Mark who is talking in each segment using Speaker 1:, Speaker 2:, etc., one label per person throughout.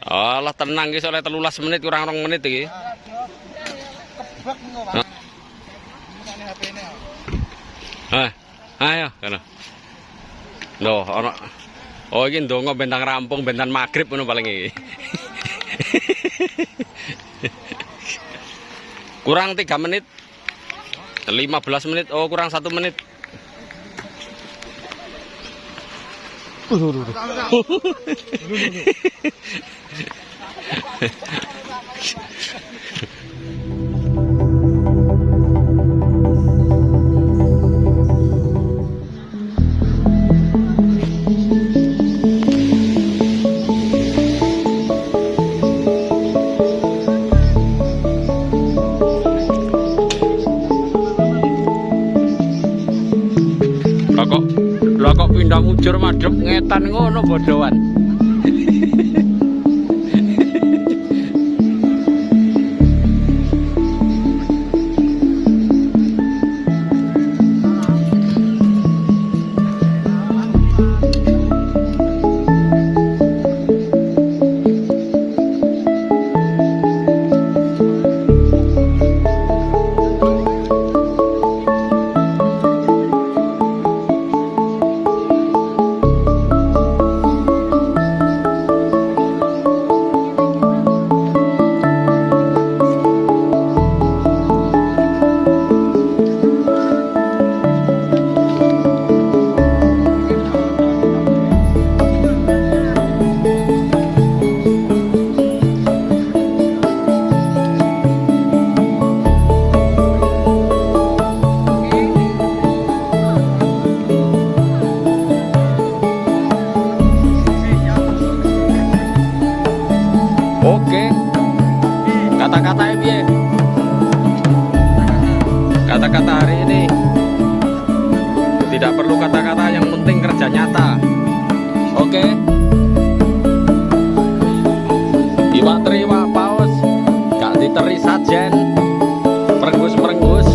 Speaker 1: Alah tenang iki oleh 13 menit kurang 2 menit iki. Ayo kana. Loh ana. Oh iki ndonga bentang rampung bentan magrib ngono paling iki. Kurang 3 menit. 15 menit. Oh kurang 1 menit. Lah kok pindah mujur madhep ngetan ngono bodohan. Oke, kata-kata piye? Kata-kata hari ini tidak perlu kata-kata, yang penting kerja nyata. Oke, iwak teri iwak paus, gak diteri sajen, perenggus-perenggus.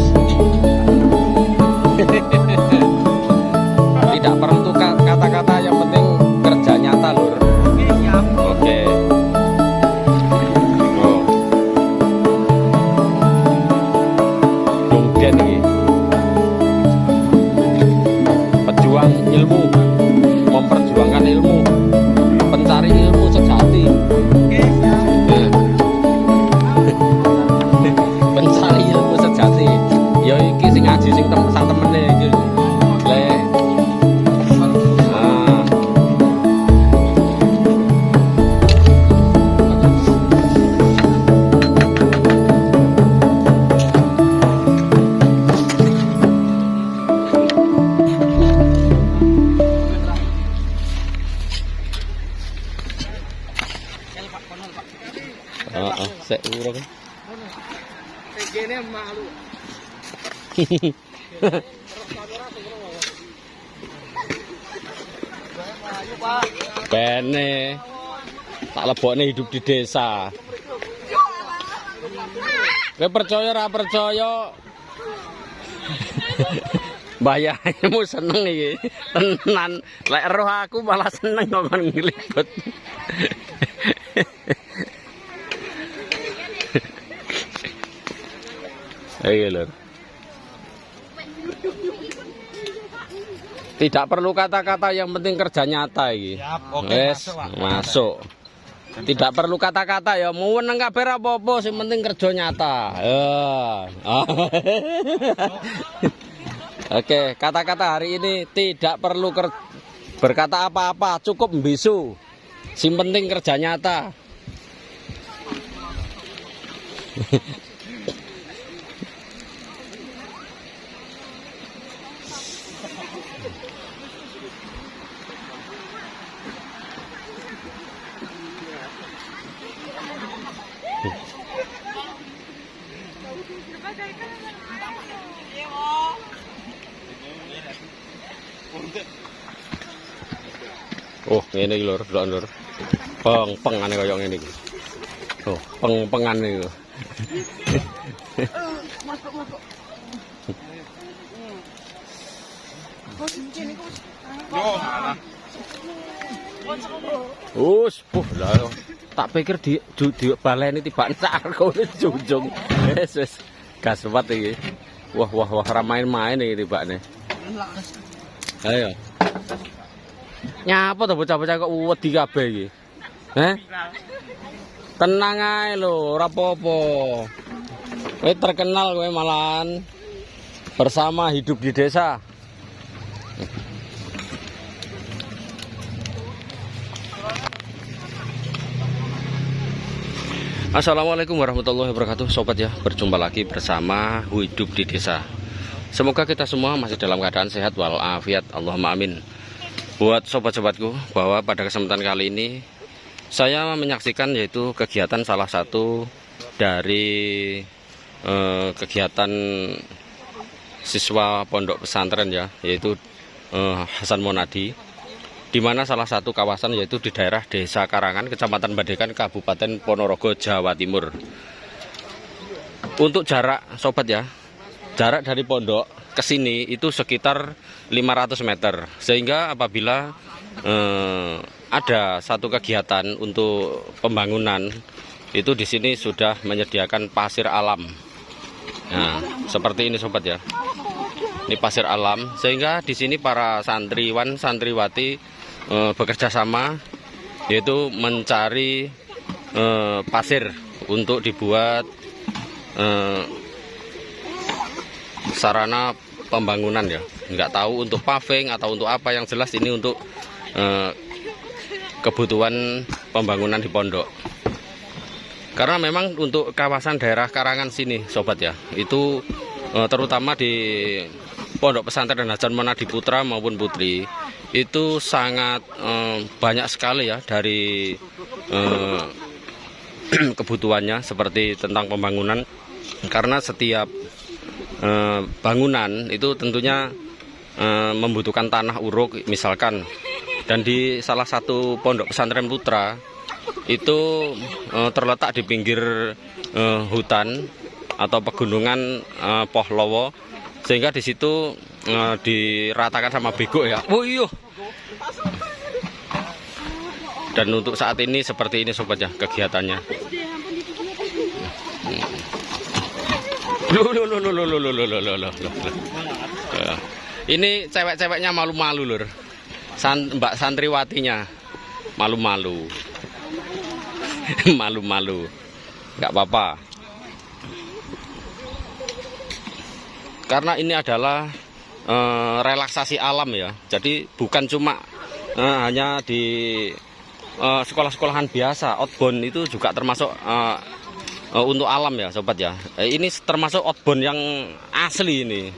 Speaker 1: Tidak perlu kata-kata, yang penting kerja nyata lur. Oke. Pejuang ilmu, memperjuangkan ilmu, pencari ilmu sejati. Pencari ilmu sejati. Ya iki sing ngaji sing sak temene iki. Le. Sek urung. Kene malu. Bene. Tak lebokne hidup di desa. Kowe percaya ora percaya? Bayangmu seneng iki. Tenan, lek roh aku malah seneng kok nglibet. Ayo lur. Tidak perlu kata-kata, yang penting kerja nyata iki. Wes, masuk. Tidak perlu kata-kata ya, mau meneng kabeh apa-apa, sing penting kerja nyata. Oke, kata-kata hari ini tidak perlu berkata apa-apa, cukup mbisu. Sing penting kerja nyata. Oh, ngene iki lur, lur. Peng-pengane kaya ngene iki. Oh, peng-pengan iki. Masuk. Yo, mana? Us, lah. Tak pikir di baleni tibane sak arko junjung. Wis gas kuat iki. Wah ra main-main iki tibane. Ayo. Nyapa to bocah-bocah kok wedi kabeh iki? Tenang ae lho, ora apa-apa. Kowe terkenal kowe malahan bersama hidup di desa. Assalamualaikum warahmatullahi wabarakatuh. Sobat ya, berjumpa lagi bersama Hidup di Desa. Semoga kita semua masih dalam keadaan sehat walafiat, Allahumma amin. Buat sobat-sobatku, bahwa pada kesempatan kali ini saya menyaksikan yaitu kegiatan salah satu dari kegiatan siswa pondok pesantren ya, yaitu Hasan Monadi, di mana salah satu kawasan yaitu di daerah Desa Karangan, Kecamatan Badekan, Kabupaten Ponorogo, Jawa Timur. Untuk jarak sobat ya, jarak dari pondok ke sini itu sekitar 500 meter. Sehingga apabila ada satu kegiatan untuk pembangunan, itu di sini sudah menyediakan pasir alam. Nah, seperti ini sobat ya. Ini pasir alam, sehingga di sini para santriwan, santriwati bekerja sama, yaitu mencari pasir untuk dibuat sarana pembangunan ya. Nggak tahu untuk paving atau untuk apa, yang jelas ini untuk kebutuhan pembangunan di pondok. Karena memang untuk kawasan daerah Karangan sini sobat ya, itu terutama di Pondok Pesantren Hasan Monadi Putra maupun Putri, itu sangat banyak sekali ya dari kebutuhannya seperti tentang pembangunan. Karena setiap bangunan itu tentunya membutuhkan tanah uruk misalkan. Dan di salah satu Pondok Pesantren Putra itu terletak di pinggir hutan atau pegunungan Pohlowo, sehingga di situ diratakan sama bego ya. Oh iya. Dan untuk saat ini seperti ini sobat ya kegiatannya. Ini cewek-ceweknya malu-malu lur. Mbak santriwatinya malu-malu. Malu-malu. Nggak apa-apa. Karena ini adalah relaksasi alam ya. Jadi bukan cuma hanya di sekolah-sekolahan biasa, outbound itu juga termasuk untuk alam ya sobat ya. Ini termasuk outbound yang asli ini.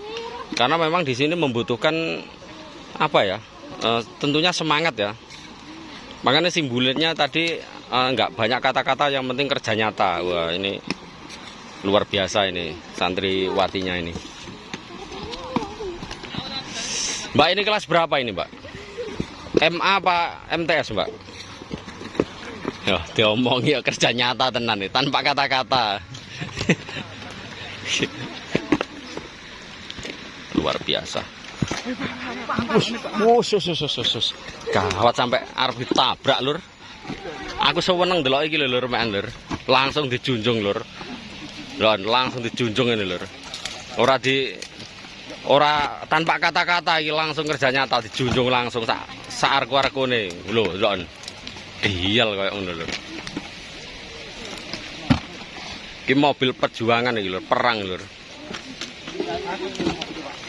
Speaker 1: Karena memang di sini membutuhkan apa ya? Tentunya semangat ya. Makanya simbolinnya tadi nggak banyak kata-kata, yang penting kerja nyata. Wah, ini luar biasa ini santriwatinya ini. Mbak, ini kelas berapa ini Mbak? MA apa MTS Mbak? Ya diomongi ya, kerja nyata tenan nih, tanpa kata-kata. Luar biasa. Gawat sampai arep ditabrak lur. Aku seweneng delok iki lur, men lur. Langsung dijunjung lur. Langsung dijunjung ini lur. Ora tanpa kata-kata iki, langsung kerja nyata, dijunjung langsung sak arko-arkone. Lho, lho. Dial kayak ngono lho. Iki mobil perjuangan iki lur, perang lur.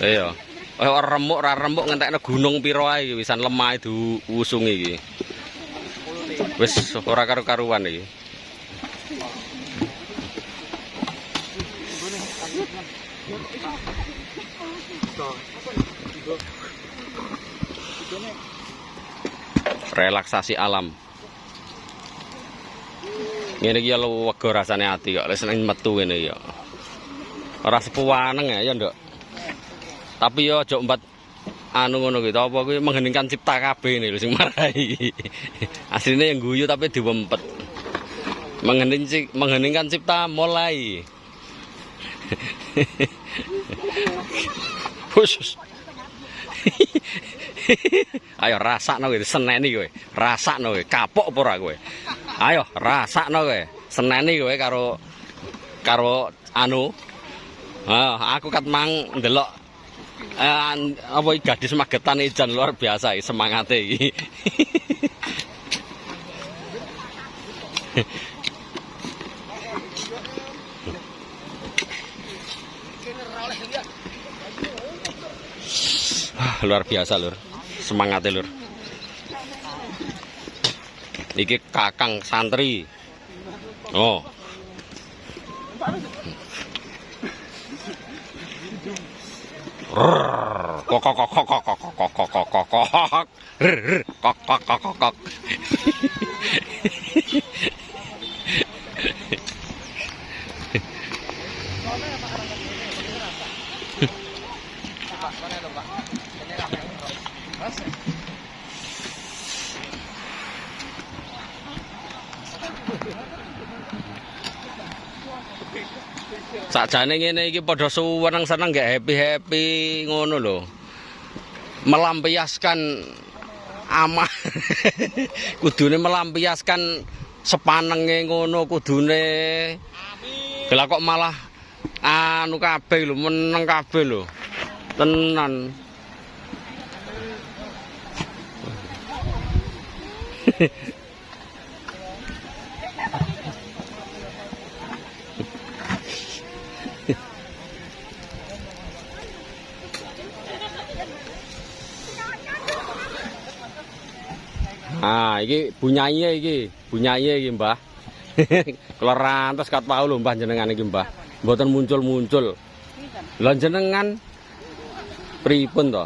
Speaker 1: Iya. Ora remuk ngentekno gunung piro ae iki, wisan lemah diusungi iki. Wis ora karu-karuan iki. Relaksasi alam. Ngene iki ya lega rasane ati kok, wis seneng metu ngene ya. Ora sepuwaneng ya, Nduk. Tapi yo aja mbat anu ngono gitu, apa kuwi mengheningkan cipta kabeh ini lho sing marahi. Asline yang guyu tapi diwempet. Mengheningkan cipta mulai. Khusus. Ayo rasakno kowe, seneni kowe. Rasakno kowe, kapok apa ora kowe? Ayo rasakno kowe. Seneni kowe karo anu. Aku kat mang ndelok apa iki gadis magetan Ijan luar biasa iki semangate iki. Luar biasa lur. Semangate lur. Iki kakang santri. Oh. Kok kok kok kok kok kok kok kok kok kok kok kok kok kok. Sakjane ngene iki padha seneng gak happy ngono lho. Melampiaskan amah. Kudune melampiaskan sepanenge ngono kudune. Lah kok malah anu kabeh lho, meneng kabeh lho. Tenan. Iki bunyaye iki, Mbah. Kula rantes kat wau lho Mbah jenengan iki, Mbah. Mboten muncul-muncul. Lah jenengan pripun to?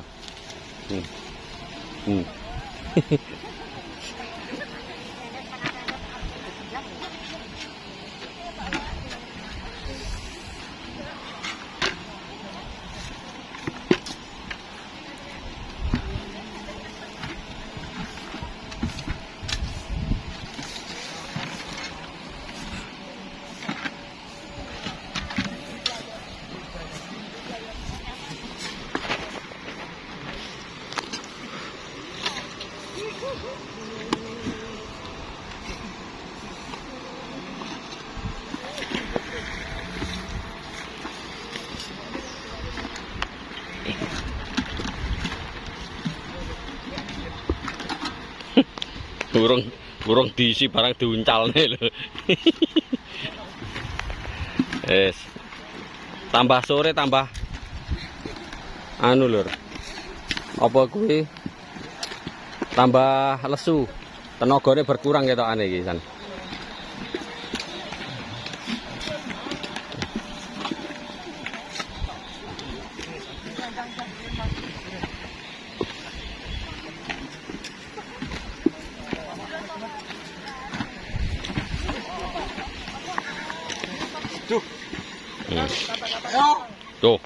Speaker 1: Burung diisi barang diuncalne lho. Wes. Tambah sore tambah anu lur. Apa kuwi? Tambah lesu. Tenagane berkurang ketokane iki san. Tuh,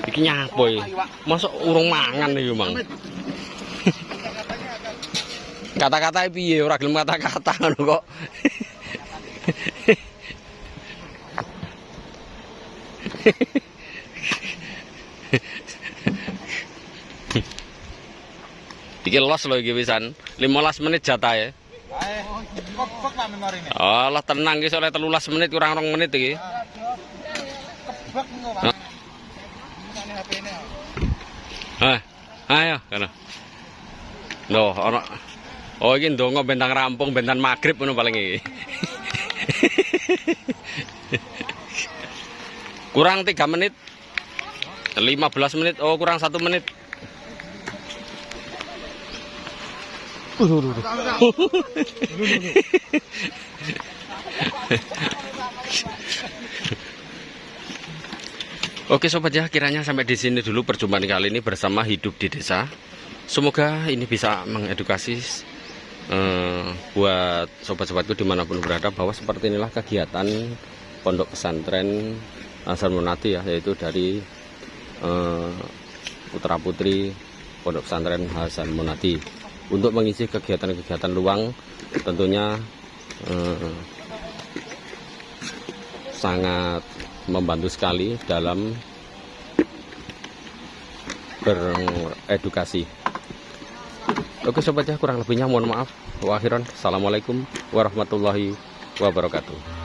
Speaker 1: iki nyapa iki? Masuk urung mangan iki, Mang. Kata-kata piye ora gelem kata-kata ngono kok. Iki los lho iki wisan. 15 menit jatahe. Allah tenang iki oleh 13 menit kurang 2 menit iki. Ayo kana. Loh, ana. Oh iki ndonga bentang rampung bentan magrib ngono paling iki. Kurang 3 menit. 15 menit. Oh, kurang 1 menit. Oke sobat ya, kiranya sampai di sini dulu perjumpaan kali ini bersama Hidup di Desa. Semoga ini bisa mengedukasi buat sobat-sobatku dimanapun berada, bahwa seperti inilah kegiatan pondok pesantren Hasan Monati ya, yaitu dari putra putri pondok pesantren Hasan Monati untuk mengisi kegiatan-kegiatan luang. Tentunya sangat membantu sekali dalam beredukasi. Oke sobat ya, kurang lebihnya mohon maaf. wa akhiran. Assalamualaikum warahmatullahi wabarakatuh.